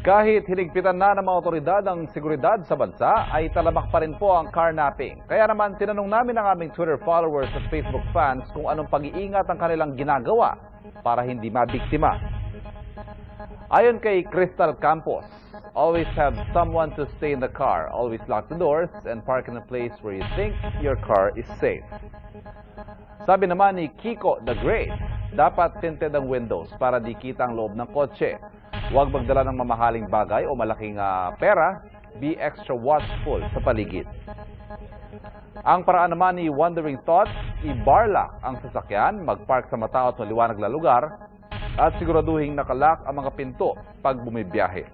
Kahit hinigpitan na ng mga otoridad ang seguridad sa bansa, ay talamak pa rin po ang carnapping. Kaya naman tinanong namin ang aming Twitter followers at Facebook fans kung anong pag-iingat ang kanilang ginagawa para hindi mabiktima. Ayon kay Crystal Campos, always have someone to stay in the car, always lock the doors, and park in a place where you think your car is safe. Sabi naman ni Kiko the Great, dapat tinted ang windows para di kita ang loob ng kotse. Huwag magdala ng mamahaling bagay o malaking pera. Be extra watchful sa paligid. Ang paraan naman ni Wandering Thoughts, i-bar lock ang sasakyan, mag-park sa matao at maliwanag na lugar, at siguraduhing nakalock ang mga pinto pag bumibiyahe.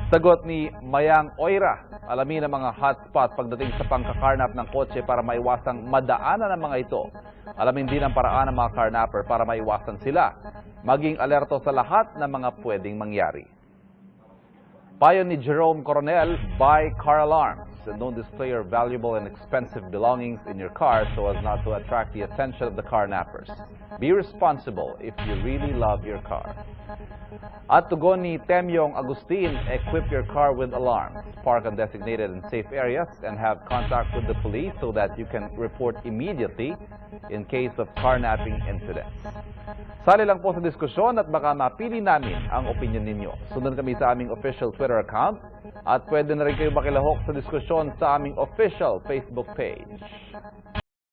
Sagot ni Mayang Oira, alamin ang mga hotspot pagdating sa pangkakarnap ng kotse para maiwasang madaanan ng mga ito. Alamin din ang paraan ng mga carnapper para maiwasan sila. Maging alerto sa lahat ng mga pwedeng mangyari. Payo ni Jerome Coronel, buy car alarms and don't display your valuable and expensive belongings in your car so as not to attract the attention of the carnappers. Be responsible if you really love your car. At tugon ni Temyong Agustin, equip your car with alarms, park on designated and safe areas, and have contact with the police so that you can report immediately in case of carnapping incidents. Sali lang po sa diskusyon at baka mapili namin ang opinion ninyo. Sundan kami sa aming official Twitter account at pwede na rin kayo makilahok sa diskusyon sa aming official Facebook page.